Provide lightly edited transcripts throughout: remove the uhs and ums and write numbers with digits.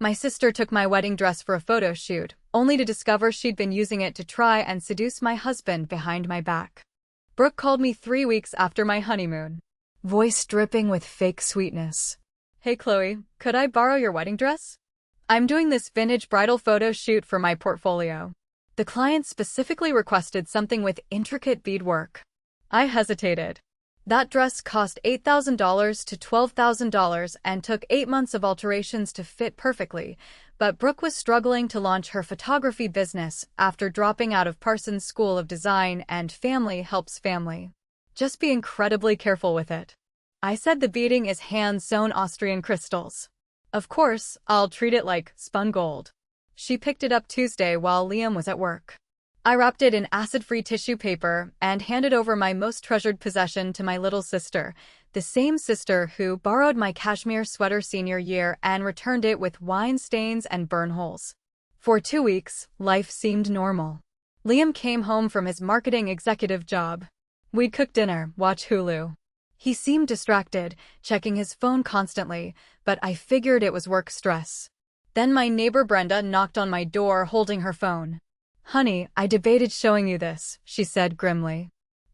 My sister took my wedding dress for a photo shoot, only to discover she'd been using it to try and seduce my husband behind my back. Brooke called me 3 weeks after my honeymoon, voice dripping with fake sweetness. "Hey Chloe, could I borrow your wedding dress? I'm doing this vintage bridal photo shoot for my portfolio. The client specifically requested something with intricate beadwork." I hesitated. That dress cost $8,000 to $12,000 and took 8 months of alterations to fit perfectly, but Brooke was struggling to launch her photography business after dropping out of Parsons School of Design, and family helps family. "Just be incredibly careful with it." I said the beading is hand-sewn Austrian crystals. "Of course, I'll treat it like spun gold." She picked it up Tuesday while Liam was at work. I wrapped it in acid-free tissue paper and handed over my most treasured possession to my little sister, the same sister who borrowed my cashmere sweater senior year and returned it with wine stains and burn holes. For 2 weeks, life seemed normal. Liam came home from his marketing executive job. We'd cook dinner, watch Hulu. He seemed distracted, checking his phone constantly, but I figured it was work stress. Then my neighbor Brenda knocked on my door holding her phone. "Honey, I debated showing you this," she said grimly.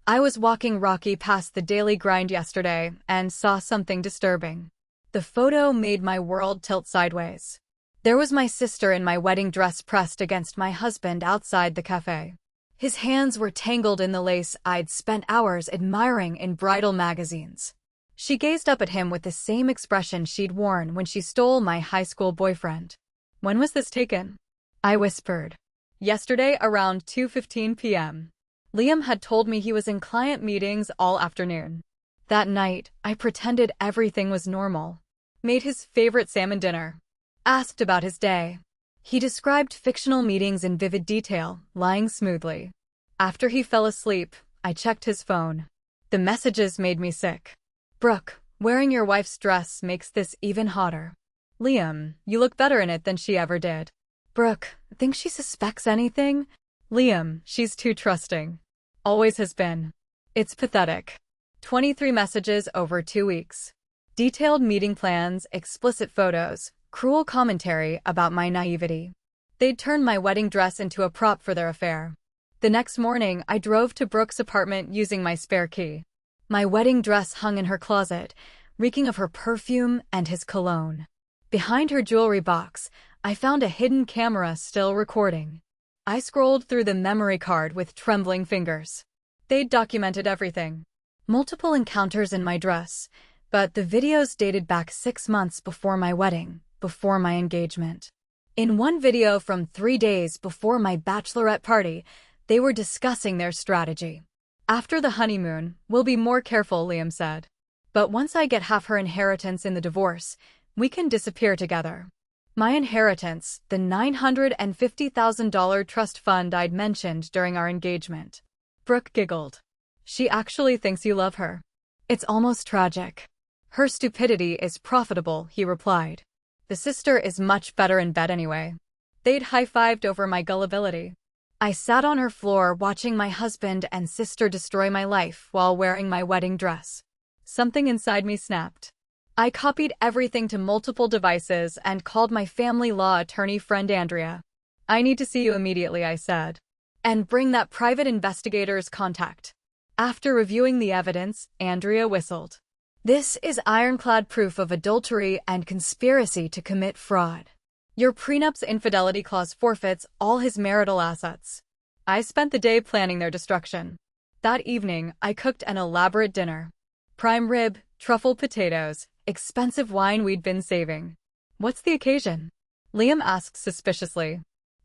"I was walking Rocky past the Daily Grind yesterday and saw something disturbing." The photo made my world tilt sideways. There was my sister in my wedding dress pressed against my husband outside the cafe. His hands were tangled in the lace I'd spent hours admiring in bridal magazines. She gazed up at him with the same expression she'd worn when she stole my high school boyfriend. "When was this taken?" I whispered. "Yesterday around 2:15 p.m. Liam had told me he was in client meetings all afternoon. That night, I pretended everything was normal. Made his favorite salmon dinner. Asked about his day. He described fictional meetings in vivid detail, lying smoothly. After he fell asleep, I checked his phone. The messages made me sick. "Brooke, wearing your wife's dress makes this even hotter." "Liam, you look better in it than she ever did." "Brooke, think she suspects anything?" "Liam, she's too trusting. Always has been." It's pathetic. 23 messages over 2 weeks. Detailed meeting plans, explicit photos, cruel commentary about my naivety. They'd turned my wedding dress into a prop for their affair. The next morning, I drove to Brooke's apartment using my spare key. My wedding dress hung in her closet, reeking of her perfume and his cologne. Behind her jewelry box, I found a hidden camera still recording. I scrolled through the memory card with trembling fingers. They'd documented everything. Multiple encounters in my dress, but the videos dated back 6 months before my wedding, before my engagement. In one video from 3 days before my bachelorette party, they were discussing their strategy. "After the honeymoon, we'll be more careful," Liam said. "But once I get half her inheritance in the divorce, we can disappear together." My inheritance, the $950,000 trust fund I'd mentioned during our engagement. Brooke giggled. "She actually thinks you love her." "It's almost tragic." "Her stupidity is profitable," he replied. "The sister is much better in bed anyway." They'd high-fived over my gullibility. I sat on her floor watching my husband and sister destroy my life while wearing my wedding dress. Something inside me snapped. I copied everything to multiple devices and called my family law attorney friend Andrea. "I need to see you immediately," I said. "And bring that private investigator's contact." After reviewing the evidence, Andrea whistled. "This is ironclad proof of adultery and conspiracy to commit fraud. Your prenup's infidelity clause forfeits all his marital assets." I spent the day planning their destruction. That evening, I cooked an elaborate dinner. Prime rib, truffle potatoes, expensive wine we'd been saving. "What's the occasion?" Liam asked suspiciously.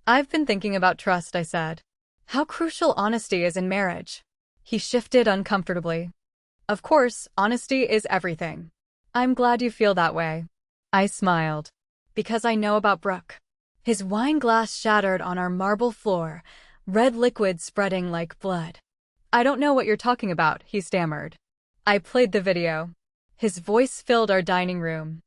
"I've been thinking about trust," I said. "How crucial honesty is in marriage." He shifted uncomfortably. "Of course, honesty is everything." "I'm glad you feel that way." I smiled. "Because I know about Brooke." His wine glass shattered on our marble floor, red liquid spreading like blood. "I don't know what you're talking about," he stammered. I played the video. His voice filled our dining room.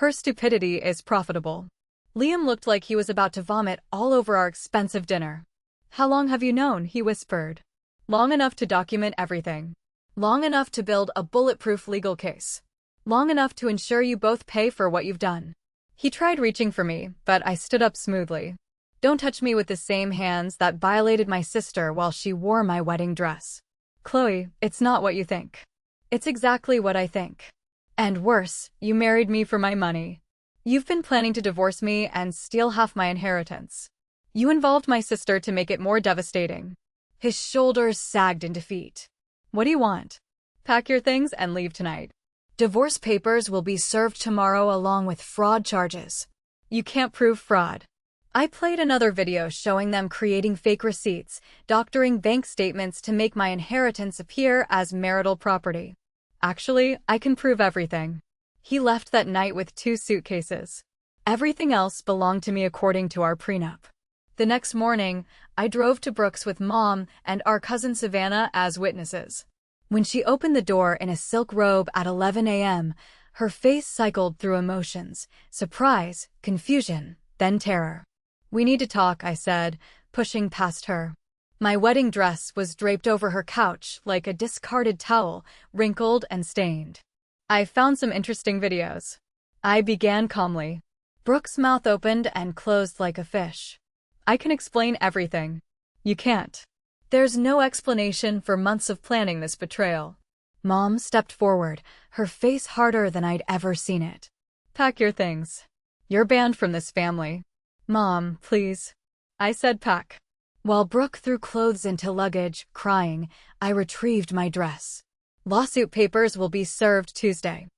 "Her stupidity is profitable." Liam looked like he was about to vomit all over our expensive dinner. "How long have you known?" he whispered. "Long enough to document everything. Long enough to build a bulletproof legal case. Long enough to ensure you both pay for what you've done." He tried reaching for me, but I stood up smoothly. Don't touch me with the same hands that violated my sister while she wore my wedding dress. Chloe, it's not what you think. It's exactly what I think. And worse, you married me for my money. You've been planning to divorce me and steal half my inheritance. You involved my sister to make it more devastating. His shoulders sagged in defeat. What do you want? Pack your things and leave tonight. Divorce papers will be served tomorrow along with fraud charges. You can't prove fraud. I played another video showing them creating fake receipts, doctoring bank statements to make my inheritance appear as marital property. Actually, I can prove everything. He left that night with 2 suitcases. Everything else belonged to me according to our prenup. The next morning, I drove to Brooks with Mom and our cousin Savannah as witnesses. When she opened the door in a silk robe at 11 a.m., her face cycled through emotions: surprise, confusion, then terror. We need to talk, I said, pushing past her. My wedding dress was draped over her couch like a discarded towel, wrinkled and stained. I found some interesting videos. I began calmly. Brooke's mouth opened and closed like a fish. I can explain everything. You can't. There's no explanation for months of planning this betrayal. Mom stepped forward, her face harder than I'd ever seen it. Pack your things. You're banned from this family. Mom, please. I said pack. While Brooke threw clothes into luggage, crying, I retrieved my dress. Lawsuit papers will be served Tuesday.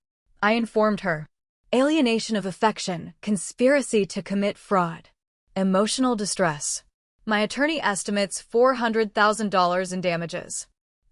I informed her. Alienation of affection, conspiracy to commit fraud. Emotional distress. My attorney estimates $400,000 in damages.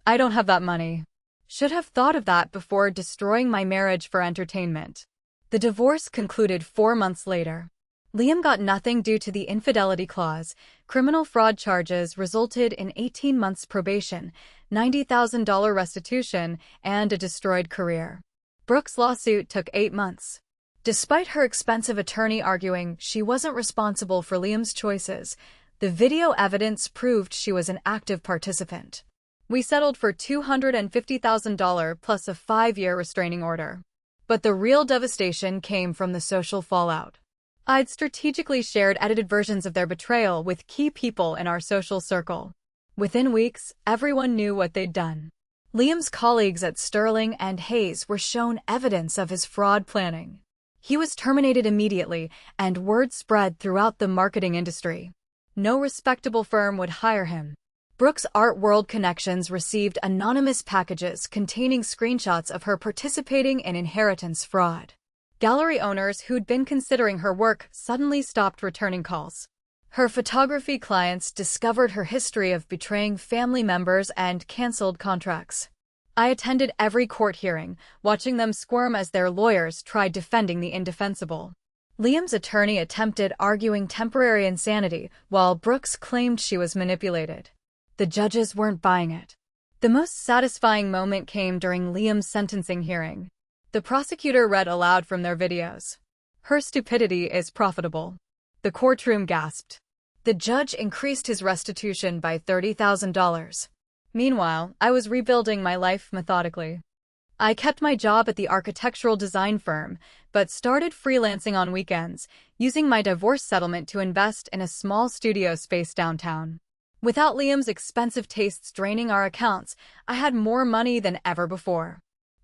I don't have that money. Should have thought of that before destroying my marriage for entertainment. The divorce concluded 4 months later. Liam got nothing due to the infidelity clause. Criminal fraud charges resulted in 18 months probation, $90,000 restitution, and a destroyed career. Brooke's lawsuit took 8 months. Despite her expensive attorney arguing she wasn't responsible for Liam's choices, the video evidence proved she was an active participant. We settled for $250,000 plus a 5-year restraining order. But the real devastation came from the social fallout. I'd strategically shared edited versions of their betrayal with key people in our social circle. Within weeks, everyone knew what they'd done. Liam's colleagues at Sterling and Hayes were shown evidence of his fraud planning. He was terminated immediately, and word spread throughout the marketing industry. No respectable firm would hire him. Brooke's Art World connections received anonymous packages containing screenshots of her participating in inheritance fraud. Gallery owners who'd been considering her work suddenly stopped returning calls. Her photography clients discovered her history of betraying family members and canceled contracts. I attended every court hearing, watching them squirm as their lawyers tried defending the indefensible. Liam's attorney attempted arguing temporary insanity, while Brooks claimed she was manipulated. The judges weren't buying it. The most satisfying moment came during Liam's sentencing hearing. The prosecutor read aloud from their videos. Her stupidity is profitable. The courtroom gasped. The judge increased his restitution by $30,000. Meanwhile, I was rebuilding my life methodically. I kept my job at the architectural design firm, but started freelancing on weekends, using my divorce settlement to invest in a small studio space downtown. Without Liam's expensive tastes draining our accounts, I had more money than ever before.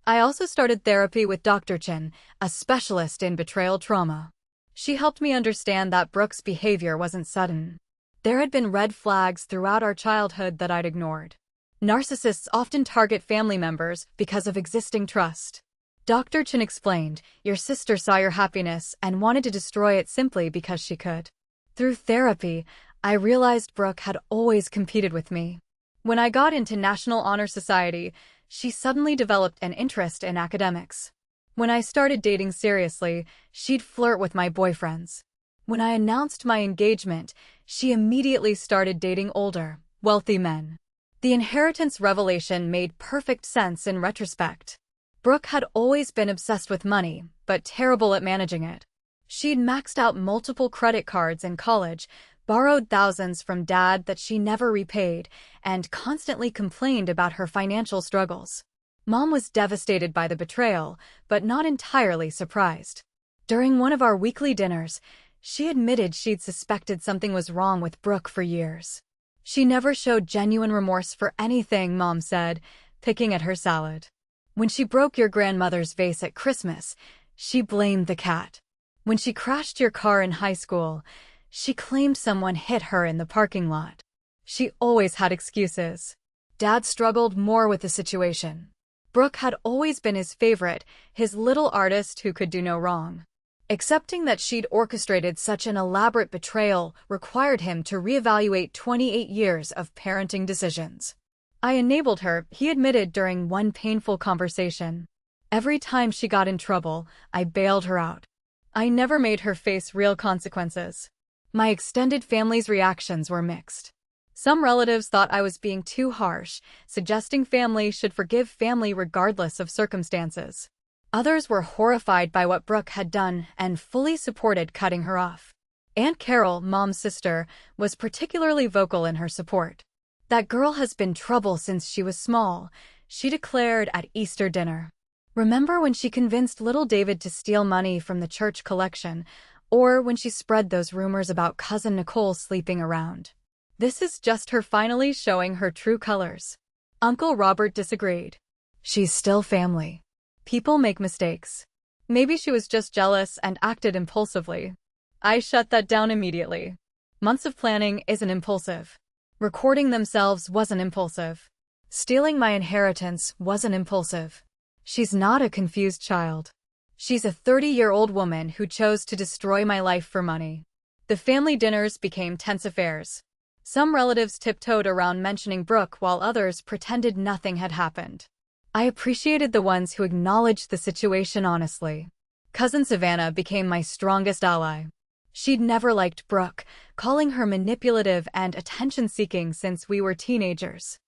I also started therapy with Dr. Chin, a specialist in betrayal trauma. She helped me understand that Brooke's behavior wasn't sudden. There had been red flags throughout our childhood that I'd ignored. Narcissists often target family members because of existing trust. Dr. Chin explained, your sister saw your happiness and wanted to destroy it simply because she could. Through therapy, I realized Brooke had always competed with me. When I got into National Honor Society, she suddenly developed an interest in academics. When I started dating seriously, she'd flirt with my boyfriends. When I announced my engagement, she immediately started dating older, wealthy men. The inheritance revelation made perfect sense in retrospect. Brooke had always been obsessed with money, but terrible at managing it. She'd maxed out multiple credit cards in college, borrowed thousands from Dad that she never repaid, and constantly complained about her financial struggles. Mom was devastated by the betrayal, but not entirely surprised. During one of our weekly dinners, she admitted she'd suspected something was wrong with Brooke for years. She never showed genuine remorse for anything, Mom said, picking at her salad. When she broke your grandmother's vase at Christmas, she blamed the cat. When she crashed your car in high school, she claimed someone hit her in the parking lot. She always had excuses. Dad struggled more with the situation. Brooke had always been his favorite, his little artist who could do no wrong. Accepting that she'd orchestrated such an elaborate betrayal required him to reevaluate 28 years of parenting decisions. I enabled her, he admitted during one painful conversation. Every time she got in trouble, I bailed her out. I never made her face real consequences. My extended family's reactions were mixed. Some relatives thought I was being too harsh, suggesting family should forgive family regardless of circumstances. Others were horrified by what Brooke had done and fully supported cutting her off. Aunt Carol, Mom's sister, was particularly vocal in her support. That girl has been trouble since she was small, she declared at Easter dinner. Remember when she convinced little David to steal money from the church collection, or when she spread those rumors about cousin Nicole sleeping around? This is just her finally showing her true colors. Uncle Robert disagreed. She's still family. People make mistakes. Maybe she was just jealous and acted impulsively. I shut that down immediately. Months of planning isn't impulsive. Recording themselves wasn't impulsive. Stealing my inheritance wasn't impulsive. She's not a confused child. She's a 30-year-old woman who chose to destroy my life for money. The family dinners became tense affairs. Some relatives tiptoed around mentioning Brooke while others pretended nothing had happened. I appreciated the ones who acknowledged the situation honestly. Cousin Savannah became my strongest ally. She'd never liked Brooke, calling her manipulative and attention-seeking since we were teenagers.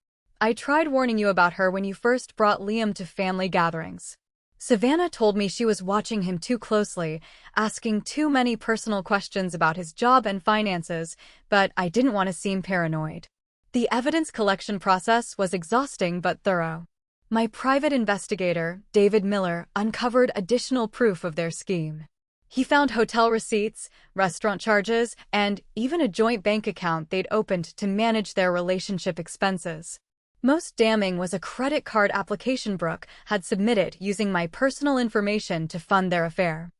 I tried warning you about her when you first brought Liam to family gatherings. Savannah told me she was watching him too closely, asking too many personal questions about his job and finances, but I didn't want to seem paranoid. The evidence collection process was exhausting but thorough. My private investigator, David Miller, uncovered additional proof of their scheme. He found hotel receipts, restaurant charges, and even a joint bank account they'd opened to manage their relationship expenses. Most damning was a credit card application Brooke had submitted using my personal information to fund their affair.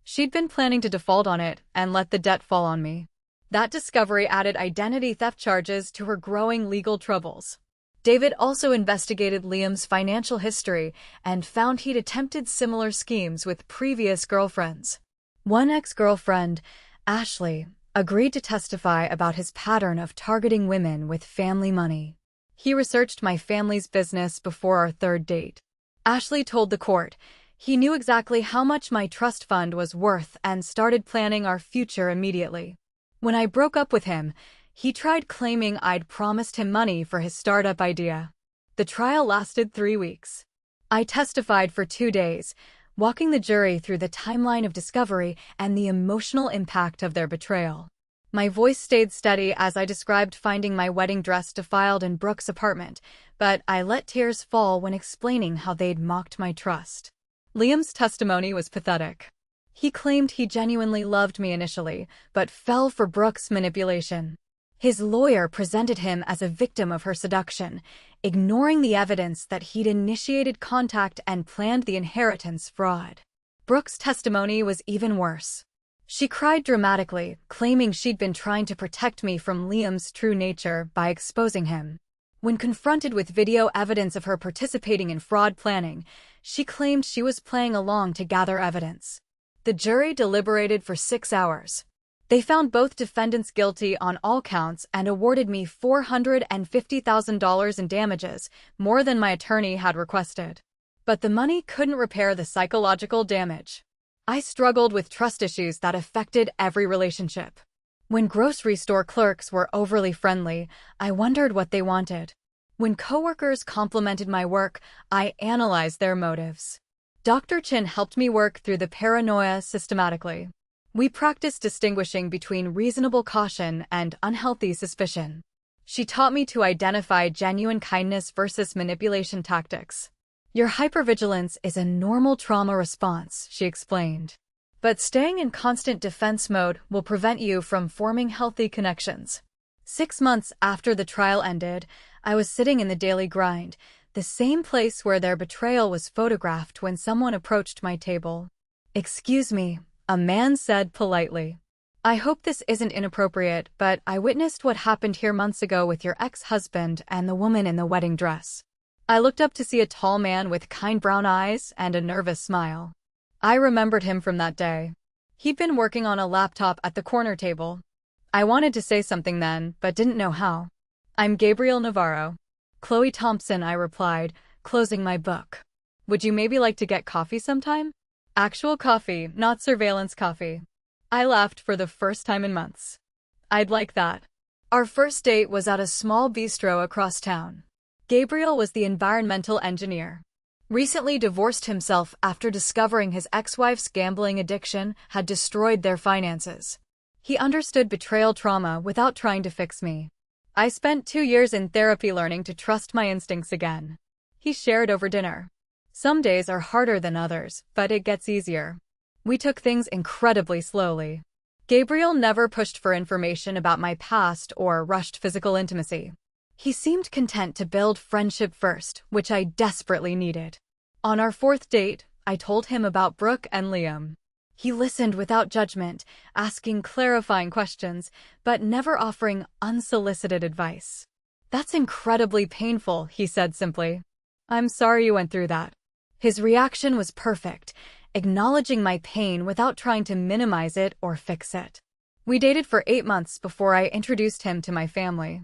She'd been planning to default on it and let the debt fall on me. That discovery added identity theft charges to her growing legal troubles. David also investigated Liam's financial history and found he'd attempted similar schemes with previous girlfriends. One ex-girlfriend, Ashley, agreed to testify about his pattern of targeting women with family money. He researched my family's business before our third date. Ashley told the court he knew exactly how much my trust fund was worth and started planning our future immediately. When I broke up with him, he tried claiming I'd promised him money for his startup idea. The trial lasted 3 weeks. I testified for 2 days, walking the jury through the timeline of discovery and the emotional impact of their betrayal. My voice stayed steady as I described finding my wedding dress defiled in Brooke's apartment, but I let tears fall when explaining how they'd mocked my trust. Liam's testimony was pathetic. He claimed he genuinely loved me initially, but fell for Brooke's manipulation. His lawyer presented him as a victim of her seduction, ignoring the evidence that he'd initiated contact and planned the inheritance fraud. Brooke's testimony was even worse. She cried dramatically, claiming she'd been trying to protect me from Liam's true nature by exposing him. When confronted with video evidence of her participating in fraud planning, she claimed she was playing along to gather evidence. The jury deliberated for 6 hours. They found both defendants guilty on all counts and awarded me $450,000 in damages, more than my attorney had requested. But the money couldn't repair the psychological damage. I struggled with trust issues that affected every relationship. When grocery store clerks were overly friendly, I wondered what they wanted. When coworkers complimented my work, I analyzed their motives. Dr. Chin helped me work through the paranoia systematically. We practiced distinguishing between reasonable caution and unhealthy suspicion. She taught me to identify genuine kindness versus manipulation tactics. Your hypervigilance is a normal trauma response, she explained. But staying in constant defense mode will prevent you from forming healthy connections. 6 months after the trial ended, I was sitting in the daily grind, the same place where their betrayal was photographed when someone approached my table. "Excuse me," a man said politely. "I hope this isn't inappropriate, but I witnessed what happened here months ago with your ex-husband and the woman in the wedding dress." I looked up to see a tall man with kind brown eyes and a nervous smile. I remembered him from that day. He'd been working on a laptop at the corner table. I wanted to say something then, but didn't know how. "I'm Gabriel Navarro." "Chloe Thompson," I replied, closing my book. "Would you maybe like to get coffee sometime?" Actual coffee, not surveillance coffee. I laughed for the first time in months. "I'd like that." Our first date was at a small bistro across town. Gabriel was the environmental engineer. Recently divorced himself after discovering his ex-wife's gambling addiction had destroyed their finances. He understood betrayal trauma without trying to fix me. I spent 2 years in therapy learning to trust my instincts again. He shared over dinner. Some days are harder than others, but it gets easier. We took things incredibly slowly. Gabriel never pushed for information about my past or rushed physical intimacy. He seemed content to build friendship first, which I desperately needed. On our 4th date, I told him about Brooke and Liam. He listened without judgment, asking clarifying questions, but never offering unsolicited advice. "That's incredibly painful," he said simply. "I'm sorry you went through that." His reaction was perfect, acknowledging my pain without trying to minimize it or fix it. We dated for 8 months before I introduced him to my family.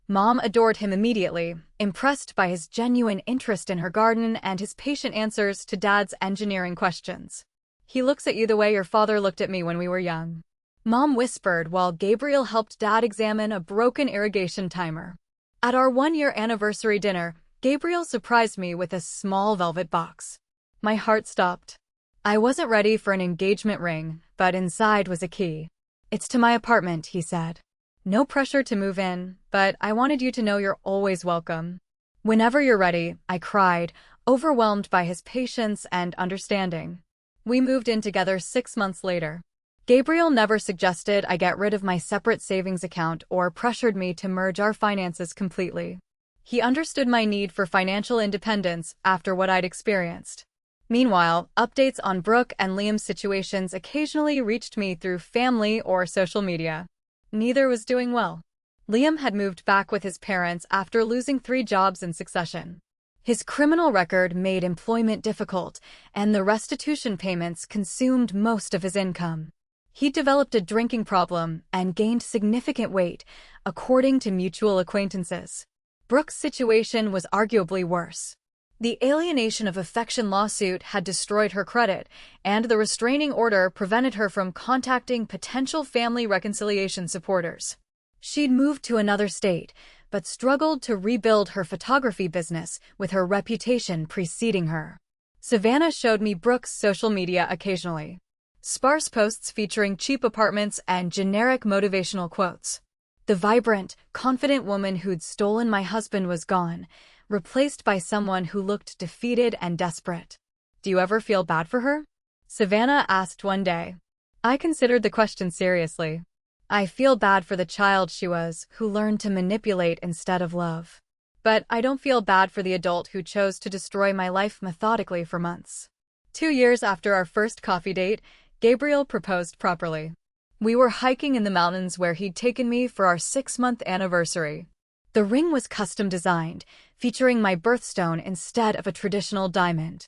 Mom adored him immediately, impressed by his genuine interest in her garden and his patient answers to Dad's engineering questions. "He looks at you the way your father looked at me when we were young," Mom whispered while Gabriel helped Dad examine a broken irrigation timer. At our 1-year anniversary dinner, Gabriel surprised me with a small velvet box. My heart stopped. I wasn't ready for an engagement ring, but inside was a key. "It's to my apartment," he said. "No pressure to move in, but I wanted you to know you're always welcome." "Whenever you're ready," I cried, overwhelmed by his patience and understanding. We moved in together 6 months later. Gabriel never suggested I get rid of my separate savings account or pressured me to merge our finances completely. He understood my need for financial independence after what I'd experienced. Meanwhile, updates on Brooke and Liam's situations occasionally reached me through family or social media. Neither was doing well. Liam had moved back with his parents after losing 3 jobs in succession. His criminal record made employment difficult, and the restitution payments consumed most of his income. He developed a drinking problem and gained significant weight, according to mutual acquaintances. Brooke's situation was arguably worse. The alienation of affection lawsuit had destroyed her credit, and the restraining order prevented her from contacting potential family reconciliation supporters. She'd moved to another state, but struggled to rebuild her photography business with her reputation preceding her. Savannah showed me Brooke's social media occasionally. Sparse posts featuring cheap apartments and generic motivational quotes. The vibrant, confident woman who'd stolen my husband was gone, replaced by someone who looked defeated and desperate. "Do you ever feel bad for her?" Savannah asked one day. I considered the question seriously. "I feel bad for the child she was, who learned to manipulate instead of love. But I don't feel bad for the adult who chose to destroy my life methodically for months." 2 years after our first coffee date, Gabriel proposed properly. We were hiking in the mountains where he'd taken me for our 6-month anniversary. The ring was custom designed, featuring my birthstone instead of a traditional diamond.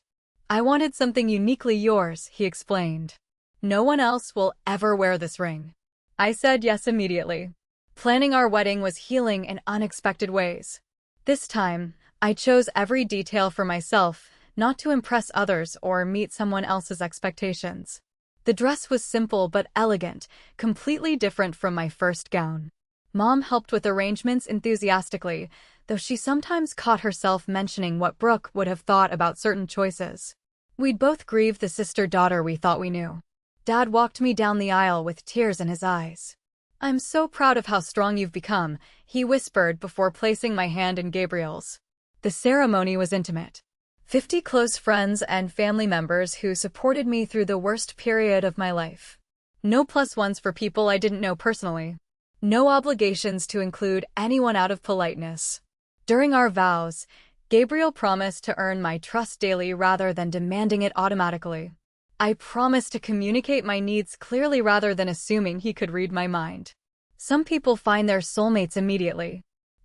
"I wanted something uniquely yours," he explained. "No one else will ever wear this ring." I said yes immediately. Planning our wedding was healing in unexpected ways. This time, I chose every detail for myself, not to impress others or meet someone else's expectations. The dress was simple but elegant, completely different from my first gown. Mom helped with arrangements enthusiastically, though she sometimes caught herself mentioning what Brooke would have thought about certain choices. We'd both grieved the sister-daughter we thought we knew. Dad walked me down the aisle with tears in his eyes. "I'm so proud of how strong you've become," he whispered before placing my hand in Gabriel's. The ceremony was intimate. 50 close friends and family members who supported me through the worst period of my life. No plus ones for people I didn't know personally. No obligations to include anyone out of politeness. During our vows, Gabriel promised to earn my trust daily rather than demanding it automatically. I promised to communicate my needs clearly rather than assuming he could read my mind. Some people find their soulmates immediately.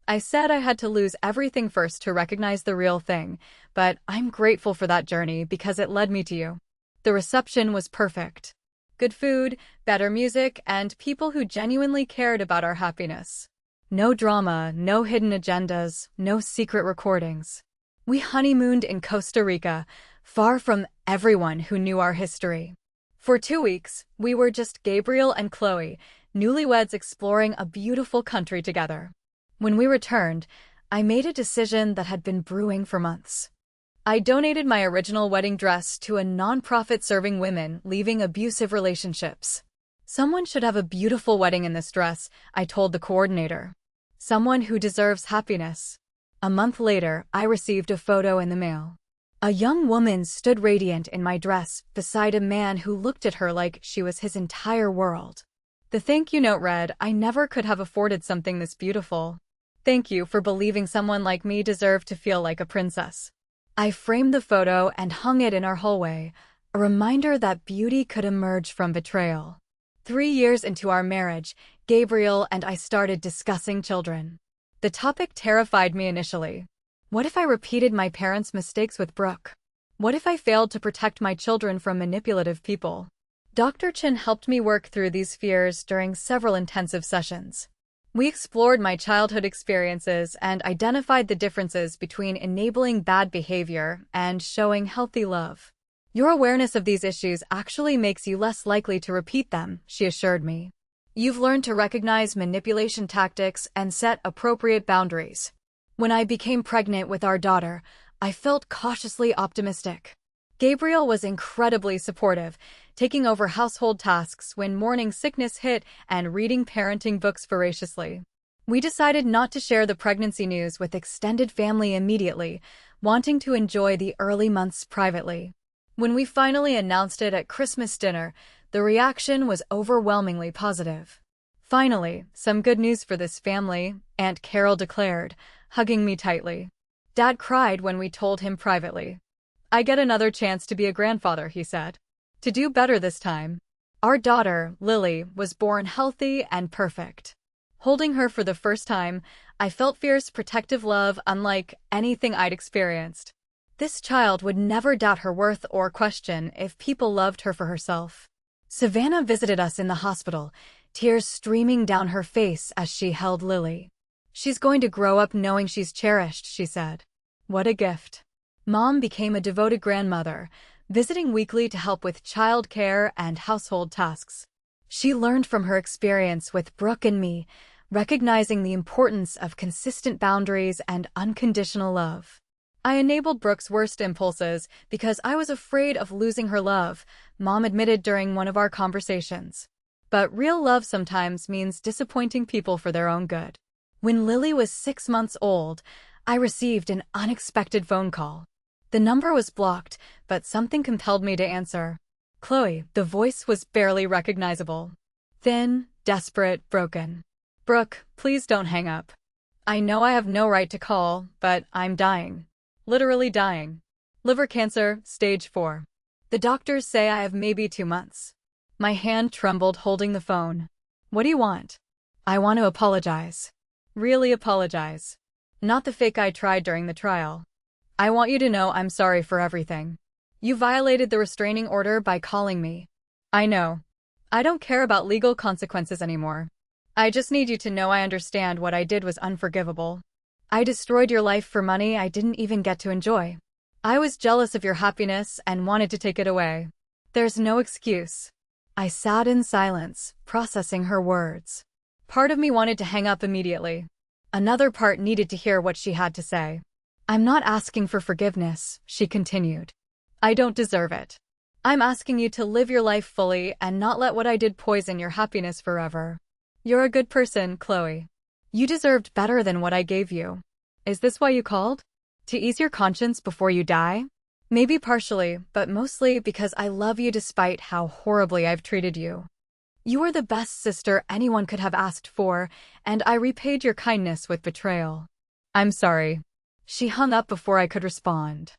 I said I had to lose everything first to recognize the real thing, but I'm grateful for that journey because it led me to you. The reception was perfect. Good food, better music, and people who genuinely cared about our happiness. No drama, no hidden agendas, no secret recordings. We honeymooned in Costa Rica, far from everyone who knew our history. For 2 weeks, we were just Gabriel and Chloe, newlyweds exploring a beautiful country together. When we returned, I made a decision that had been brewing for months. I donated my original wedding dress to a nonprofit serving women leaving abusive relationships. Someone should have a beautiful wedding in this dress, I told the coordinator. Someone who deserves happiness. A month later, I received a photo in the mail. A young woman stood radiant in my dress beside a man who looked at her like she was his entire world. The thank you note read, "I never could have afforded something this beautiful. Thank you for believing someone like me deserved to feel like a princess." I framed the photo and hung it in our hallway, a reminder that beauty could emerge from betrayal. 3 years into our marriage, Gabriel and I started discussing children. The topic terrified me initially. What if I repeated my parents' mistakes with Brooke? What if I failed to protect my children from manipulative people? Dr. Chin helped me work through these fears during several intensive sessions. We explored my childhood experiences and identified the differences between enabling bad behavior and showing healthy love. Your awareness of these issues actually makes you less likely to repeat them, she assured me. You've learned to recognize manipulation tactics and set appropriate boundaries. When I became pregnant with our daughter, I felt cautiously optimistic. Gabriel was incredibly supportive, taking over household tasks when morning sickness hit and reading parenting books voraciously. We decided not to share the pregnancy news with extended family immediately, wanting to enjoy the early months privately. When we finally announced it at Christmas dinner, the reaction was overwhelmingly positive. "Finally, some good news for this family," Aunt Carol declared, hugging me tightly. Dad cried when we told him privately. "I get another chance to be a grandfather," he said. "To do better this time." Our daughter, Lily, was born healthy and perfect. Holding her for the first time, I felt fierce protective love unlike anything I'd experienced. This child would never doubt her worth or question if people loved her for herself. Savannah visited us in the hospital, tears streaming down her face as she held Lily. "She's going to grow up knowing she's cherished," she said. What a gift. Mom became a devoted grandmother, visiting weekly to help with child care and household tasks. She learned from her experience with Brooke and me, recognizing the importance of consistent boundaries and unconditional love. I enabled Brooke's worst impulses because I was afraid of losing her love, Mom admitted during one of our conversations. But real love sometimes means disappointing people for their own good. When Lily was 6 months old, I received an unexpected phone call. The number was blocked, but something compelled me to answer. Chloe, the voice was barely recognizable. Thin, desperate, broken. "Brooke, please don't hang up. I know I have no right to call, but I'm dying. Literally dying. Liver cancer, stage 4. The doctors say I have maybe 2 months. My hand trembled holding the phone. What do you want? I want to apologize. Really apologize. Not the fake I tried during the trial. I want you to know I'm sorry for everything. You violated the restraining order by calling me. I know. I don't care about legal consequences anymore. I just need you to know I understand what I did was unforgivable. I destroyed your life for money I didn't even get to enjoy. I was jealous of your happiness and wanted to take it away. There's no excuse. I sat in silence, processing her words. Part of me wanted to hang up immediately. Another part needed to hear what she had to say. I'm not asking for forgiveness, she continued. I don't deserve it. I'm asking you to live your life fully and not let what I did poison your happiness forever. You're a good person, Chloe. You deserved better than what I gave you. Is this why you called? To ease your conscience before you die? Maybe partially, but mostly because I love you despite how horribly I've treated you. You were the best sister anyone could have asked for, and I repaid your kindness with betrayal. I'm sorry. She hung up before I could respond.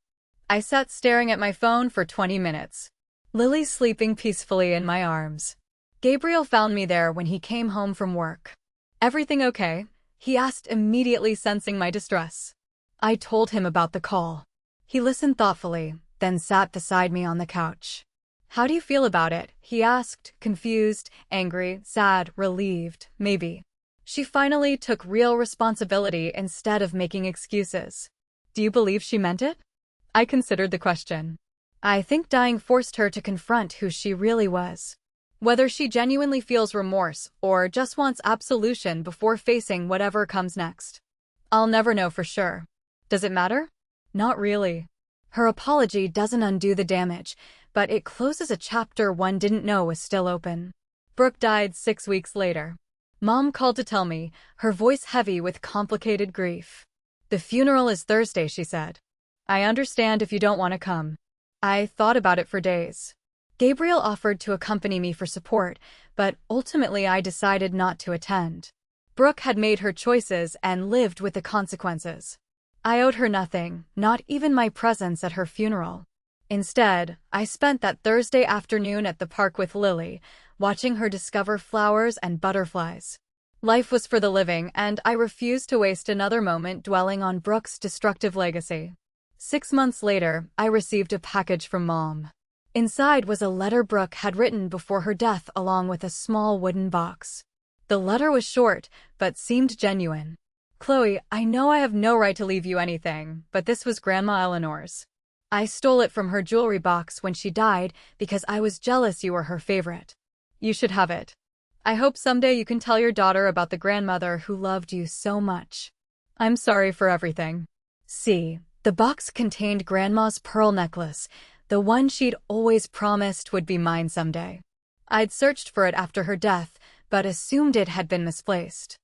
I sat staring at my phone for 20 minutes. Lily sleeping peacefully in my arms. Gabriel found me there when he came home from work. Everything okay? He asked, immediately sensing my distress. I told him about the call. He listened thoughtfully, then sat beside me on the couch. How do you feel about it? He asked, confused, angry, sad, relieved, maybe. She finally took real responsibility instead of making excuses. Do you believe she meant it? I considered the question. I think dying forced her to confront who she really was. Whether she genuinely feels remorse or just wants absolution before facing whatever comes next. I'll never know for sure. Does it matter? Not really. Her apology doesn't undo the damage, but it closes a chapter one didn't know was still open. Brooke died 6 weeks later. Mom called to tell me, her voice heavy with complicated grief. The funeral is Thursday, she said. I understand if you don't want to come. I thought about it for days. Gabriel offered to accompany me for support, but ultimately I decided not to attend. Brooke had made her choices and lived with the consequences. I owed her nothing, not even my presence at her funeral. Instead, I spent that Thursday afternoon at the park with Lily, watching her discover flowers and butterflies. Life was for the living, and I refused to waste another moment dwelling on Brooke's destructive legacy. 6 months later, I received a package from Mom. Inside was a letter Brooke had written before her death along with a small wooden box. The letter was short, but seemed genuine. Chloe, I know I have no right to leave you anything, but this was Grandma Eleanor's. I stole it from her jewelry box when she died because I was jealous you were her favorite. You should have it. I hope someday you can tell your daughter about the grandmother who loved you so much. I'm sorry for everything. See, the box contained Grandma's pearl necklace, the one she'd always promised would be mine someday. I'd searched for it after her death, but assumed it had been misplaced.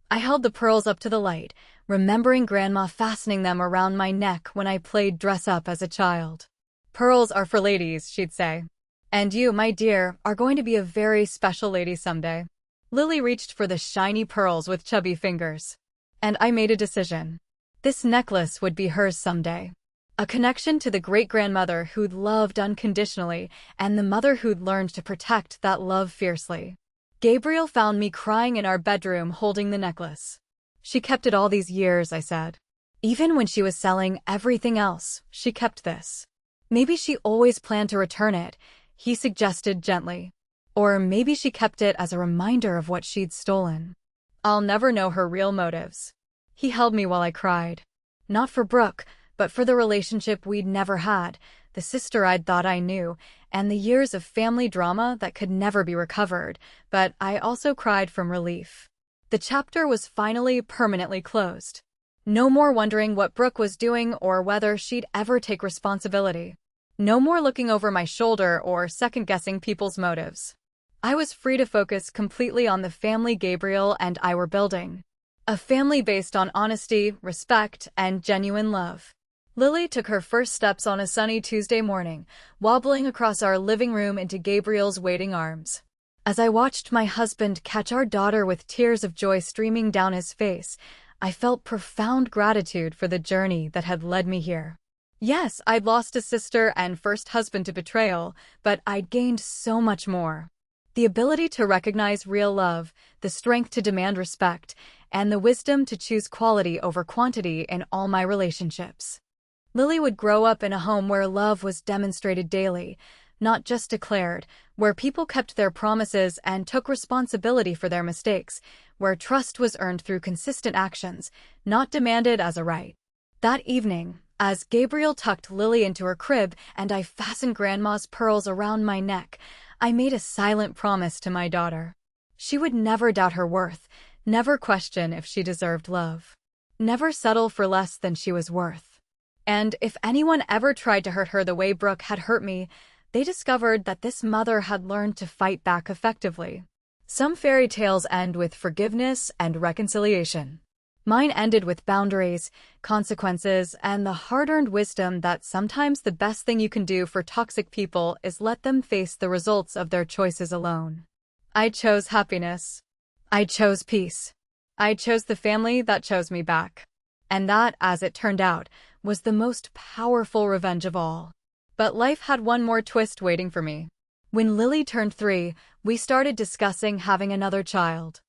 I held the pearls up to the light, remembering Grandma fastening them around my neck when I played dress-up as a child. Pearls are for ladies, she'd say. And you, my dear, are going to be a very special lady someday. Lily reached for the shiny pearls with chubby fingers. And I made a decision. This necklace would be hers someday. A connection to the great-grandmother who'd loved unconditionally and the mother who'd learned to protect that love fiercely. Gabriel found me crying in our bedroom holding the necklace. She kept it all these years, I said. Even when she was selling everything else, she kept this. Maybe she always planned to return it, he suggested gently. Or maybe she kept it as a reminder of what she'd stolen. I'll never know her real motives. He held me while I cried. Not for Brooke, but for the relationship we'd never had, the sister I'd thought I knew, and the years of family drama that could never be recovered, but I also cried from relief. The chapter was finally permanently closed. No more wondering what Brooke was doing or whether she'd ever take responsibility. No more looking over my shoulder or second-guessing people's motives. I was free to focus completely on the family Gabriel and I were building. A family based on honesty, respect, and genuine love. Lily took her first steps on a sunny Tuesday morning, wobbling across our living room into Gabriel's waiting arms. As I watched my husband catch our daughter with tears of joy streaming down his face, I felt profound gratitude for the journey that had led me here. Yes, I'd lost a sister and first husband to betrayal, but I'd gained so much more. The ability to recognize real love, the strength to demand respect, and the wisdom to choose quality over quantity in all my relationships. Lily would grow up in a home where love was demonstrated daily, not just declared, where people kept their promises and took responsibility for their mistakes, where trust was earned through consistent actions, not demanded as a right. That evening, as Gabriel tucked Lily into her crib and I fastened Grandma's pearls around my neck, I made a silent promise to my daughter. She would never doubt her worth, never question if she deserved love, never settle for less than she was worth. And if anyone ever tried to hurt her the way Brooke had hurt me, they discovered that this mother had learned to fight back effectively. Some fairy tales end with forgiveness and reconciliation. Mine ended with boundaries, consequences, and the hard-earned wisdom that sometimes the best thing you can do for toxic people is let them face the results of their choices alone. I chose happiness. I chose peace. I chose the family that chose me back. And that, as it turned out, was the most powerful revenge of all. But life had one more twist waiting for me. When Lily turned 3, we started discussing having another child.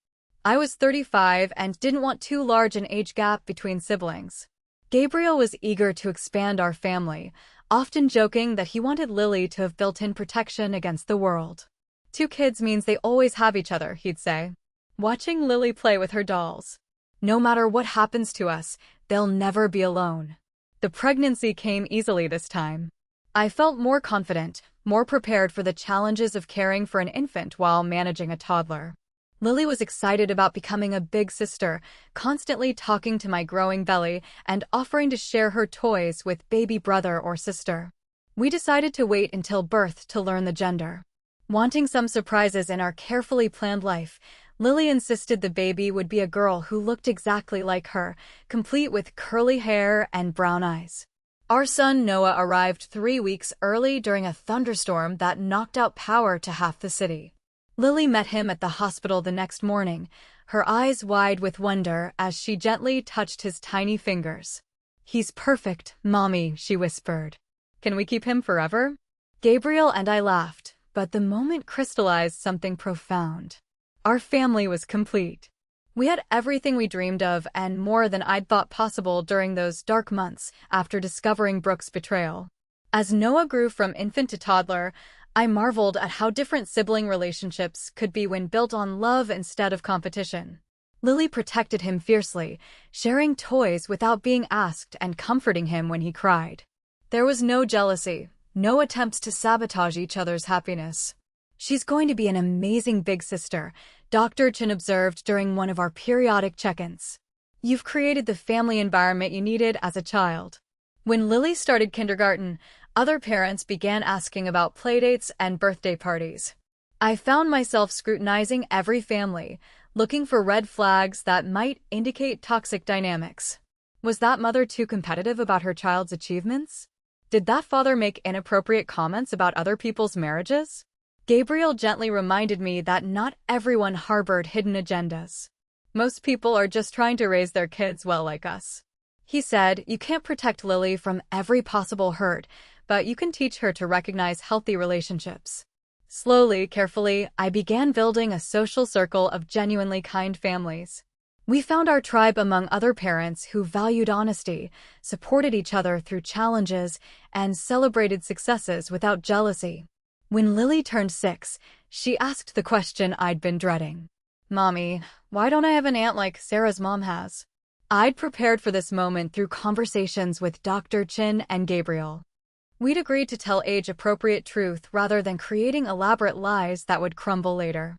I was 35 and didn't want too large an age gap between siblings. Gabriel was eager to expand our family, often joking that he wanted Lily to have built-in protection against the world. 2 kids means they always have each other, he'd say. Watching Lily play with her dolls. No matter what happens to us, they'll never be alone. The pregnancy came easily this time. I felt more confident, more prepared for the challenges of caring for an infant while managing a toddler. Lily was excited about becoming a big sister, constantly talking to my growing belly and offering to share her toys with baby brother or sister. We decided to wait until birth to learn the gender. Wanting some surprises in our carefully planned life, Lily insisted the baby would be a girl who looked exactly like her, complete with curly hair and brown eyes. Our son Noah arrived 3 weeks early during a thunderstorm that knocked out power to half the city. Lily met him at the hospital the next morning, her eyes wide with wonder as she gently touched his tiny fingers. "He's perfect, Mommy," she whispered. "Can we keep him forever?" Gabriel and I laughed, but the moment crystallized something profound. Our family was complete. We had everything we dreamed of and more than I'd thought possible during those dark months after discovering Brooke's betrayal. As Noah grew from infant to toddler, I marveled at how different sibling relationships could be when built on love instead of competition. Lily protected him fiercely, sharing toys without being asked and comforting him when he cried. There was no jealousy, no attempts to sabotage each other's happiness. "She's going to be an amazing big sister," Dr. Chin observed during one of our periodic check-ins. "You've created the family environment you needed as a child." When Lily started kindergarten, other parents began asking about playdates and birthday parties. I found myself scrutinizing every family, looking for red flags that might indicate toxic dynamics. Was that mother too competitive about her child's achievements? Did that father make inappropriate comments about other people's marriages? Gabriel gently reminded me that not everyone harbored hidden agendas. Most people are just trying to raise their kids well like us. He said, "You can't protect Lily from every possible hurt, but you can teach her to recognize healthy relationships." Slowly, carefully, I began building a social circle of genuinely kind families. We found our tribe among other parents who valued honesty, supported each other through challenges, and celebrated successes without jealousy. When Lily turned 6, she asked the question I'd been dreading. "Mommy, why don't I have an aunt like Sarah's mom has?" I'd prepared for this moment through conversations with Dr. Chin and Gabriel. We'd agreed to tell age-appropriate truth rather than creating elaborate lies that would crumble later.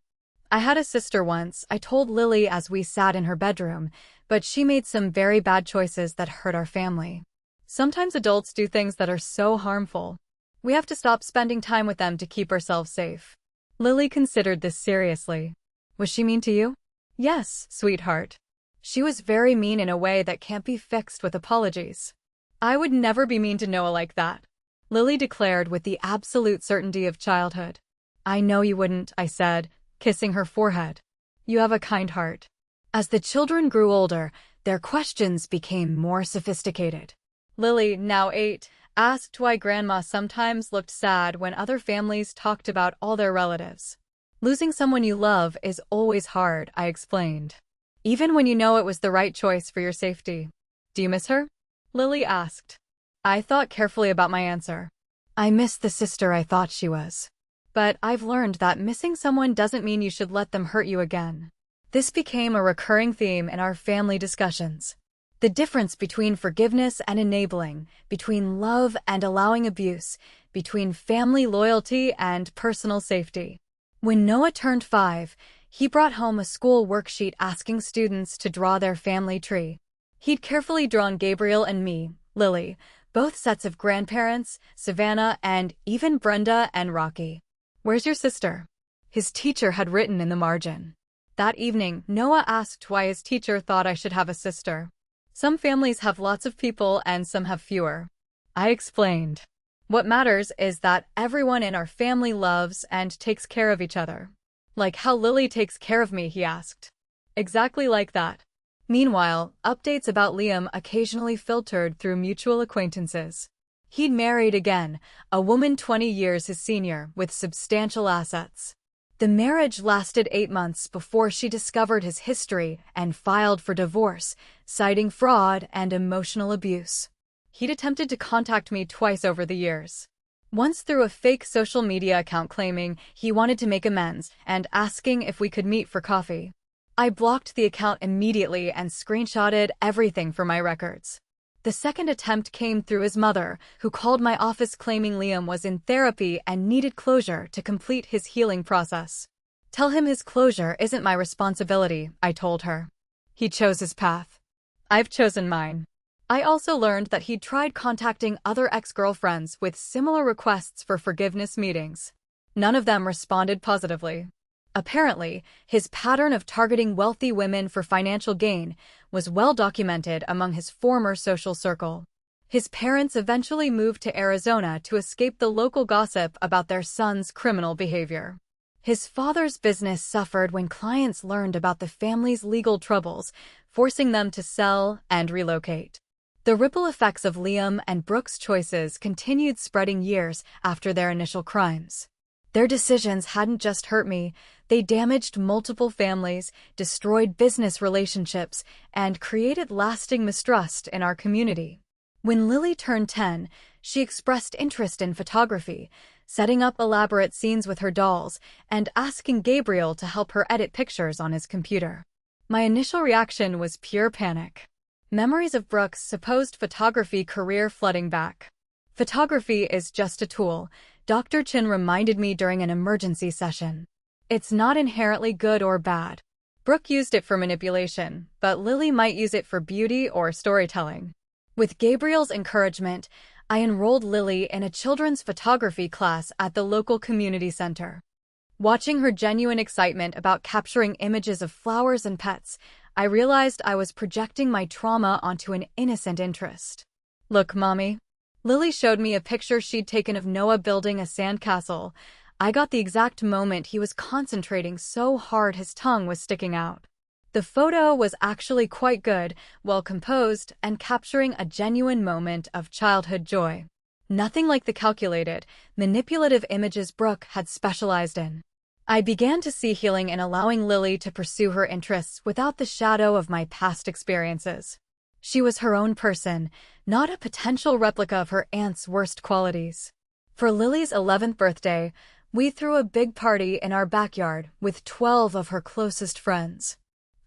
"I had a sister once," I told Lily as we sat in her bedroom, "but she made some very bad choices that hurt our family. Sometimes adults do things that are so harmful. We have to stop spending time with them to keep ourselves safe." Lily considered this seriously. "Was she mean to you?" "Yes, sweetheart. She was very mean in a way that can't be fixed with apologies." "I would never be mean to Noah like that," Lily declared with the absolute certainty of childhood. "I know you wouldn't," I said, kissing her forehead. "You have a kind heart." As the children grew older, their questions became more sophisticated. Lily, now 8, asked why Grandma sometimes looked sad when other families talked about all their relatives. "Losing someone you love is always hard," I explained. "Even when you know it was the right choice for your safety." "Do you miss her?" Lily asked. I thought carefully about my answer. "I miss the sister I thought she was. But I've learned that missing someone doesn't mean you should let them hurt you again." This became a recurring theme in our family discussions. The difference between forgiveness and enabling, between love and allowing abuse, between family loyalty and personal safety. When Noah turned 5, he brought home a school worksheet asking students to draw their family tree. He'd carefully drawn Gabriel and me, Lily, both sets of grandparents, Savannah, and even Brenda and Rocky. "Where's your sister?" his teacher had written in the margin. That evening, Noah asked why his teacher thought I should have a sister. Some families have lots of people and some have fewer. I explained. What matters is that everyone in our family loves and takes care of each other. Like how Lily takes care of me, he asked. Exactly like that. Meanwhile, updates about Liam occasionally filtered through mutual acquaintances. He'd married again, a woman 20 years his senior, with substantial assets. The marriage lasted 8 months before she discovered his history and filed for divorce, citing fraud and emotional abuse. He'd attempted to contact me twice over the years. Once through a fake social media account claiming he wanted to make amends and asking if we could meet for coffee. I blocked the account immediately and screenshotted everything for my records. The second attempt came through his mother, who called my office claiming Liam was in therapy and needed closure to complete his healing process. Tell him his closure isn't my responsibility, I told her. He chose his path. I've chosen mine. I also learned that he'd tried contacting other ex-girlfriends with similar requests for forgiveness meetings. None of them responded positively. Apparently, his pattern of targeting wealthy women for financial gain was well documented among his former social circle. His parents eventually moved to Arizona to escape the local gossip about their son's criminal behavior. His father's business suffered when clients learned about the family's legal troubles, forcing them to sell and relocate. The ripple effects of Liam and Brooke's choices continued spreading years after their initial crimes. Their decisions hadn't just hurt me, they damaged multiple families, destroyed business relationships, and created lasting mistrust in our community. When Lily turned 10, she expressed interest in photography, setting up elaborate scenes with her dolls and asking Gabriel to help her edit pictures on his computer. My initial reaction was pure panic. Memories of Brooke's supposed photography career flooding back. Photography is just a tool, Dr. Chin reminded me during an emergency session. It's not inherently good or bad. Brooke used it for manipulation, but Lily might use it for beauty or storytelling. With Gabriel's encouragement, I enrolled Lily in a children's photography class at the local community center. Watching her genuine excitement about capturing images of flowers and pets, I realized I was projecting my trauma onto an innocent interest. Look, Mommy. Lily showed me a picture she'd taken of Noah building a sandcastle. I got the exact moment he was concentrating so hard his tongue was sticking out. The photo was actually quite good, well composed, and capturing a genuine moment of childhood joy. Nothing like the calculated, manipulative images Brooke had specialized in. I began to see healing in allowing Lily to pursue her interests without the shadow of my past experiences. She was her own person, not a potential replica of her aunt's worst qualities. For Lily's 11th birthday, we threw a big party in our backyard with 12 of her closest friends.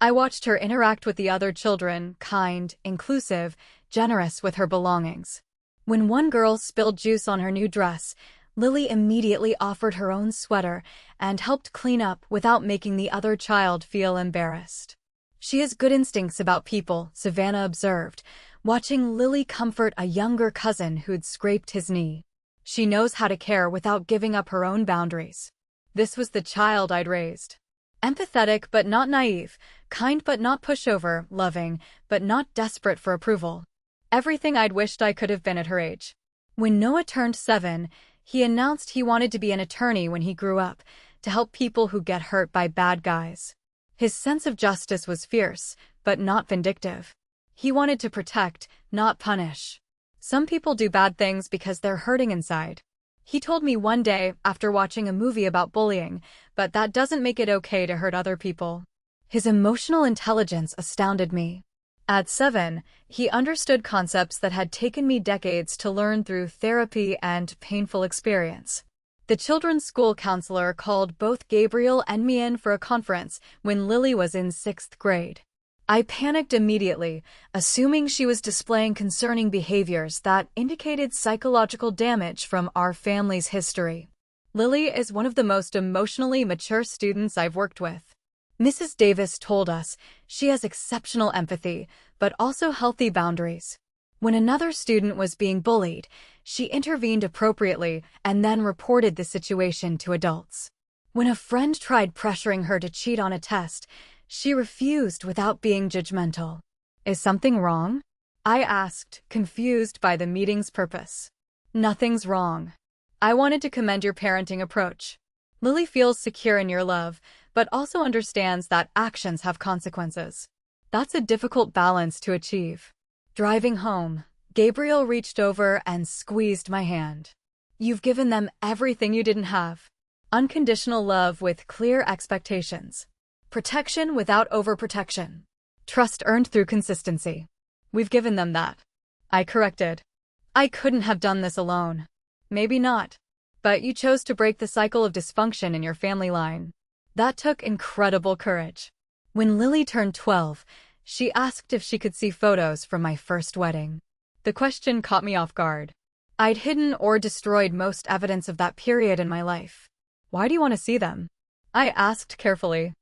I watched her interact with the other children, kind, inclusive, generous with her belongings. When one girl spilled juice on her new dress, Lily immediately offered her own sweater and helped clean up without making the other child feel embarrassed. She has good instincts about people, Savannah observed, watching Lily comfort a younger cousin who'd scraped his knee. She knows how to care without giving up her own boundaries. This was the child I'd raised. Empathetic but not naive, kind but not pushover, loving but not desperate for approval. Everything I'd wished I could have been at her age. When Noah turned 7, he announced he wanted to be an attorney when he grew up, to help people who get hurt by bad guys. His sense of justice was fierce, but not vindictive. He wanted to protect, not punish. Some people do bad things because they're hurting inside. He told me one day after watching a movie about bullying, but that doesn't make it okay to hurt other people. His emotional intelligence astounded me. At 7, he understood concepts that had taken me decades to learn through therapy and painful experience. The children's school counselor called both Gabriel and me in for a conference when Lily was in 6th grade. I panicked immediately, assuming she was displaying concerning behaviors that indicated psychological damage from our family's history. Lily is one of the most emotionally mature students I've worked with. Mrs. Davis told us she has exceptional empathy, but also healthy boundaries. When another student was being bullied, she intervened appropriately and then reported the situation to adults. When a friend tried pressuring her to cheat on a test, she refused without being judgmental. Is something wrong? I asked, confused by the meeting's purpose. Nothing's wrong. I wanted to commend your parenting approach. Lily feels secure in your love, but also understands that actions have consequences. That's a difficult balance to achieve. Driving home, Gabriel reached over and squeezed my hand. You've given them everything you didn't have. Unconditional love with clear expectations. Protection without overprotection. Trust earned through consistency. We've given them that. I corrected. I couldn't have done this alone. Maybe not. But you chose to break the cycle of dysfunction in your family line. That took incredible courage. When Lily turned 12, she asked if she could see photos from my first wedding. The question caught me off guard. I'd hidden or destroyed most evidence of that period in my life. Why do you want to see them? I asked carefully.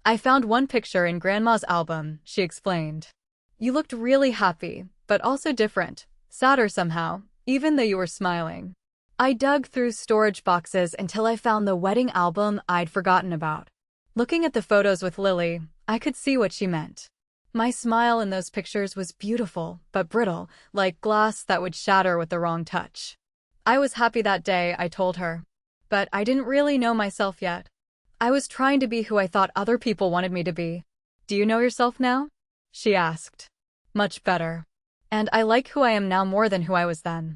I found one picture in Grandma's album, she explained. You looked really happy, but also different, sadder somehow, even though you were smiling. I dug through storage boxes until I found the wedding album I'd forgotten about. Looking at the photos with Lily, I could see what she meant. My smile in those pictures was beautiful, but brittle, like glass that would shatter with the wrong touch. I was happy that day, I told her. But I didn't really know myself yet. I was trying to be who I thought other people wanted me to be. Do you know yourself now? She asked. Much better. And I like who I am now more than who I was then.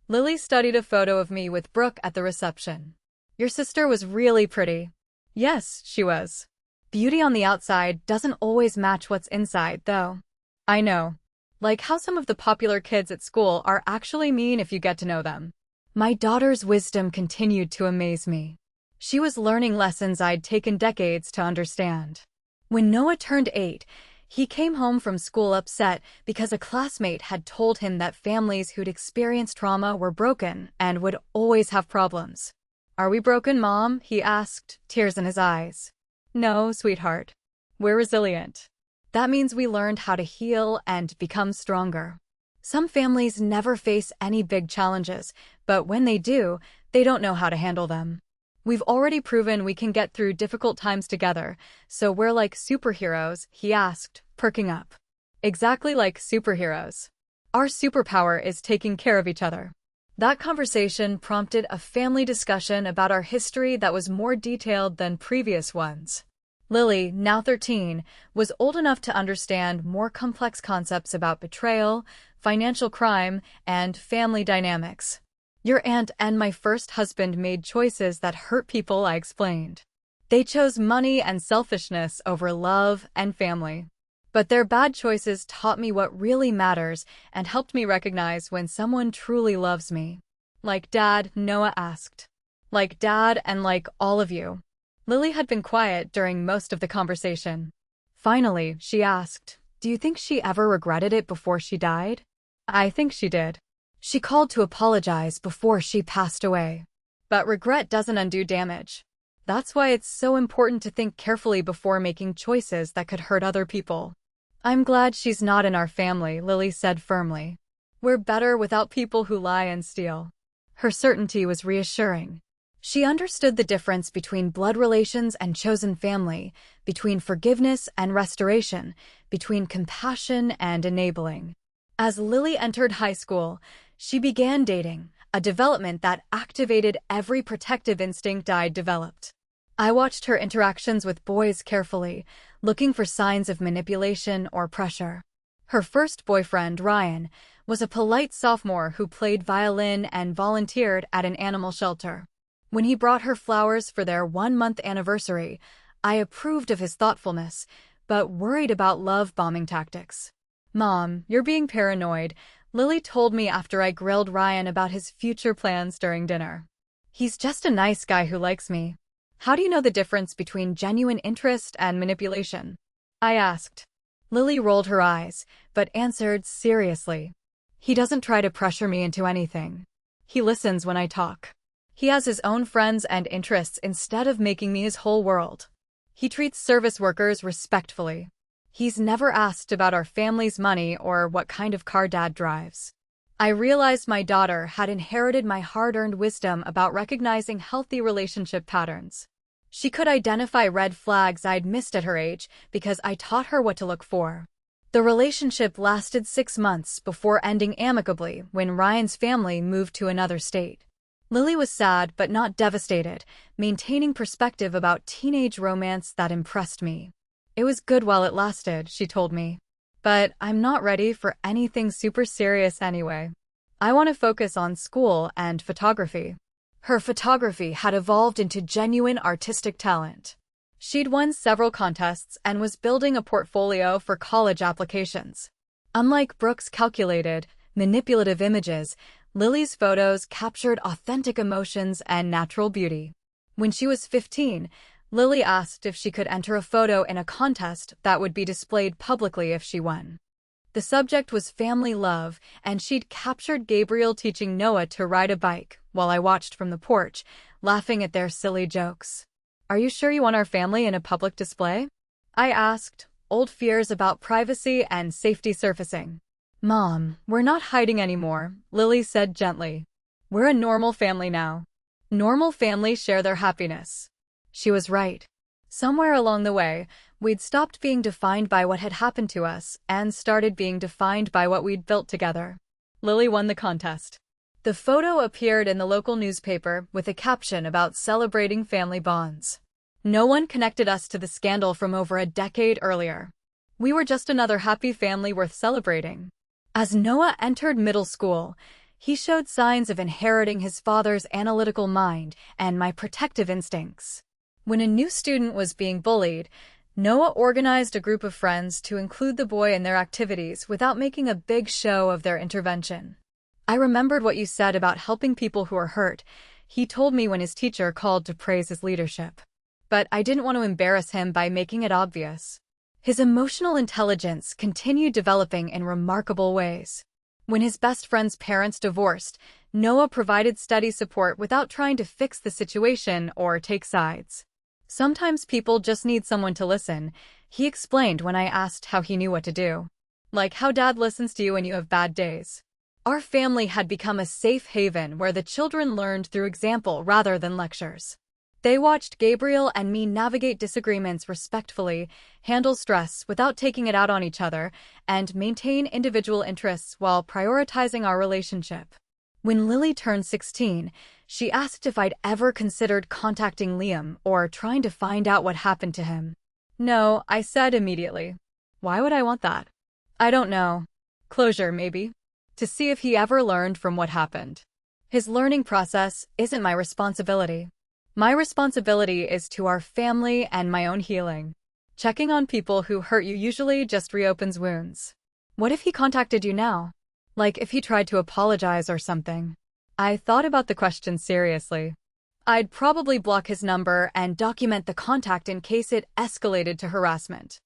Lily studied a photo of me with Brooke at the reception. Your sister was really pretty. Yes, she was. Beauty on the outside doesn't always match what's inside, though. I know. Like how some of the popular kids at school are actually mean if you get to know them. My daughter's wisdom continued to amaze me. She was learning lessons I'd taken decades to understand. When Noah turned 8, he came home from school upset because a classmate had told him that families who'd experienced trauma were broken and would always have problems. Are we broken, Mom? He asked, tears in his eyes. No, sweetheart. We're resilient. That means we learned how to heal and become stronger. Some families never face any big challenges, but when they do, they don't know how to handle them. We've already proven we can get through difficult times together, so we're like superheroes, he asked, perking up. Exactly like superheroes. Our superpower is taking care of each other. That conversation prompted a family discussion about our history that was more detailed than previous ones. Lily, now 13, was old enough to understand more complex concepts about betrayal, financial crime, and family dynamics. Your aunt and my first husband made choices that hurt people, I explained. They chose money and selfishness over love and family. But their bad choices taught me what really matters and helped me recognize when someone truly loves me. Like Dad, Noah asked. Like Dad and like all of you. Lily had been quiet during most of the conversation. Finally, she asked, do you think she ever regretted it before she died? I think she did. She called to apologize before she passed away. But regret doesn't undo damage. That's why it's so important to think carefully before making choices that could hurt other people. I'm glad she's not in our family, Lily said firmly. We're better without people who lie and steal. Her certainty was reassuring. She understood the difference between blood relations and chosen family, between forgiveness and restoration, between compassion and enabling. As Lily entered high school, she began dating, a development that activated every protective instinct I'd developed. I watched her interactions with boys carefully, looking for signs of manipulation or pressure. Her first boyfriend, Ryan, was a polite sophomore who played violin and volunteered at an animal shelter. When he brought her flowers for their 1-month anniversary, I approved of his thoughtfulness, but worried about love-bombing tactics. Mom, you're being paranoid, Lily told me after I grilled Ryan about his future plans during dinner. He's just a nice guy who likes me. How do you know the difference between genuine interest and manipulation? I asked. Lily rolled her eyes, but answered seriously. He doesn't try to pressure me into anything. He listens when I talk. He has his own friends and interests instead of making me his whole world. He treats service workers respectfully. He's never asked about our family's money or what kind of car Dad drives. I realized my daughter had inherited my hard-earned wisdom about recognizing healthy relationship patterns. She could identify red flags I'd missed at her age because I taught her what to look for. The relationship lasted 6 months before ending amicably when Ryan's family moved to another state. Lily was sad but not devastated, maintaining perspective about teenage romance that impressed me. It was good while it lasted, she told me. But I'm not ready for anything super serious anyway. I want to focus on school and photography. Her photography had evolved into genuine artistic talent. She'd won several contests and was building a portfolio for college applications. Unlike Brooke's calculated, manipulative images, Lily's photos captured authentic emotions and natural beauty. When she was 15, Lily asked if she could enter a photo in a contest that would be displayed publicly if she won. The subject was family love, and she'd captured Gabriel teaching Noah to ride a bike while I watched from the porch, laughing at their silly jokes. "Are you sure you want our family in a public display?" I asked, old fears about privacy and safety surfacing. "Mom, we're not hiding anymore," Lily said gently. "We're a normal family now. Normal families share their happiness." She was right. Somewhere along the way, we'd stopped being defined by what had happened to us and started being defined by what we'd built together. Lily won the contest. The photo appeared in the local newspaper with a caption about celebrating family bonds. No one connected us to the scandal from over a decade earlier. We were just another happy family worth celebrating. As Noah entered middle school, he showed signs of inheriting his father's analytical mind and my protective instincts. When a new student was being bullied, Noah organized a group of friends to include the boy in their activities without making a big show of their intervention. "I remembered what you said about helping people who are hurt," he told me when his teacher called to praise his leadership. But I didn't want to embarrass him by making it obvious. His emotional intelligence continued developing in remarkable ways. When his best friend's parents divorced, Noah provided steady support without trying to fix the situation or take sides. "Sometimes people just need someone to listen," he explained when I asked how he knew what to do. "Like how Dad listens to you when you have bad days." Our family had become a safe haven where the children learned through example rather than lectures. They watched Gabriel and me navigate disagreements respectfully, handle stress without taking it out on each other, and maintain individual interests while prioritizing our relationship. When Lily turned 16, she asked if I'd ever considered contacting Liam or trying to find out what happened to him. "No," I said immediately. "Why would I want that?" "I don't know. Closure, maybe. To see if he ever learned from what happened. His learning process isn't my responsibility. My responsibility is to our family and my own healing. Checking on people who hurt you usually just reopens wounds." "What if he contacted you now? Like if he tried to apologize or something?" I thought about the question seriously. I'd probably block his number and document the contact in case it escalated to harassment.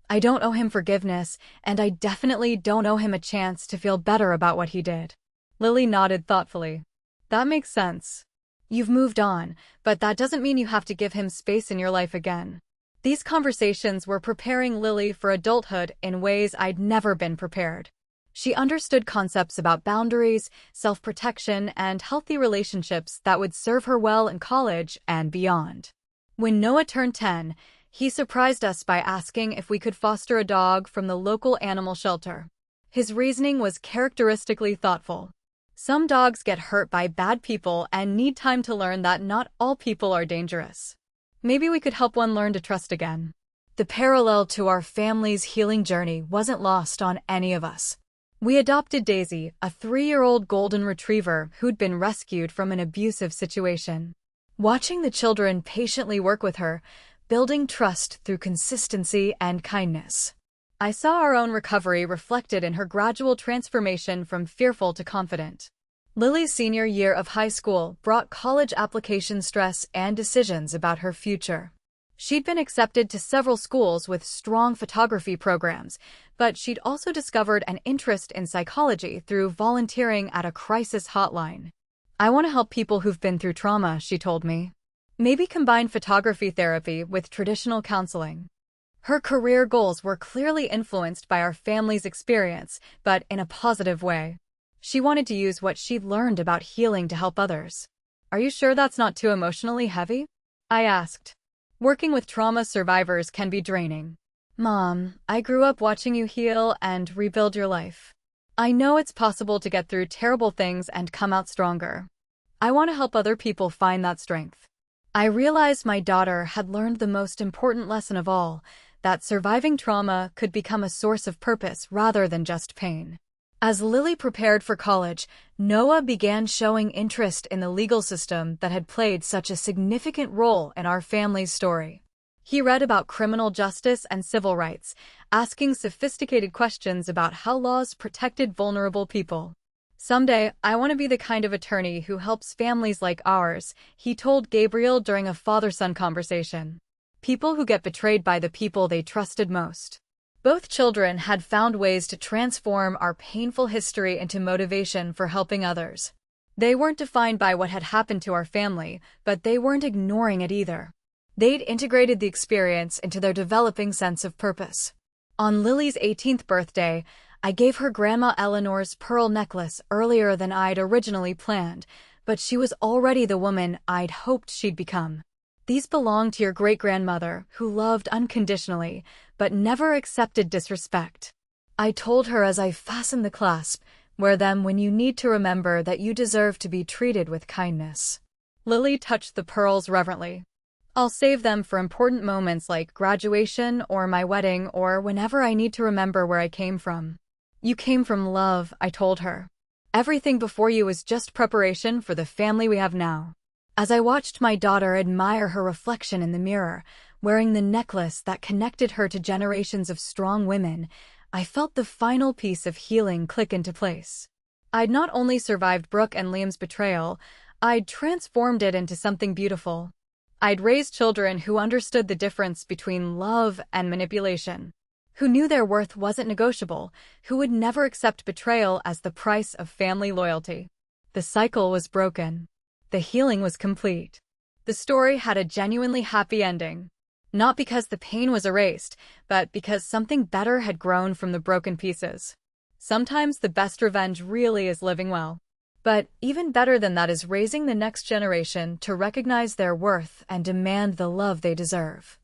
I don't owe him forgiveness, and I definitely don't owe him a chance to feel better about what he did. Lily nodded thoughtfully. "That makes sense. You've moved on, but that doesn't mean you have to give him space in your life again." These conversations were preparing Lily for adulthood in ways I'd never been prepared. She understood concepts about boundaries, self-protection, and healthy relationships that would serve her well in college and beyond. When Noah turned 10, he surprised us by asking if we could foster a dog from the local animal shelter. His reasoning was characteristically thoughtful. "Some dogs get hurt by bad people and need time to learn that not all people are dangerous. Maybe we could help one learn to trust again." The parallel to our family's healing journey wasn't lost on any of us. We adopted Daisy, a 3-year-old golden retriever who'd been rescued from an abusive situation. Watching the children patiently work with her, building trust through consistency and kindness. I saw our own recovery reflected in her gradual transformation from fearful to confident. Lily's senior year of high school brought college application stress and decisions about her future. She'd been accepted to several schools with strong photography programs, but she'd also discovered an interest in psychology through volunteering at a crisis hotline. "I want to help people who've been through trauma," she told me. "Maybe combine photography therapy with traditional counseling." Her career goals were clearly influenced by our family's experience, but in a positive way. She wanted to use what she'd learned about healing to help others. "Are you sure that's not too emotionally heavy?" I asked. Working with trauma survivors can be draining. Mom, I grew up watching you heal and rebuild your life. I know it's possible to get through terrible things and come out stronger. I want to help other people find that strength. I realized my daughter had learned the most important lesson of all, that surviving trauma could become a source of purpose rather than just pain. As Lily prepared for college, Noah began showing interest in the legal system that had played such a significant role in our family's story. He read about criminal justice and civil rights, asking sophisticated questions about how laws protected vulnerable people. Someday, I want to be the kind of attorney who helps families like ours, he told Gabriel during a father-son conversation. People who get betrayed by the people they trusted most. Both children had found ways to transform our painful history into motivation for helping others. They weren't defined by what had happened to our family, but they weren't ignoring it either. They'd integrated the experience into their developing sense of purpose. On Lily's 18th birthday, I gave her Grandma Eleanor's pearl necklace earlier than I'd originally planned, but she was already the woman I'd hoped she'd become. These belong to your great-grandmother, who loved unconditionally, but never accepted disrespect. I told her as I fastened the clasp, wear them when you need to remember that you deserve to be treated with kindness. Lily touched the pearls reverently. I'll save them for important moments like graduation or my wedding or whenever I need to remember where I came from. You came from love, I told her. Everything before you was just preparation for the family we have now. As I watched my daughter admire her reflection in the mirror, wearing the necklace that connected her to generations of strong women, I felt the final piece of healing click into place. I'd not only survived Brooke and Liam's betrayal, I'd transformed it into something beautiful. I'd raised children who understood the difference between love and manipulation, who knew their worth wasn't negotiable, who would never accept betrayal as the price of family loyalty. The cycle was broken. The healing was complete. The story had a genuinely happy ending. Not because the pain was erased, but because something better had grown from the broken pieces. Sometimes the best revenge really is living well. But even better than that is raising the next generation to recognize their worth and demand the love they deserve.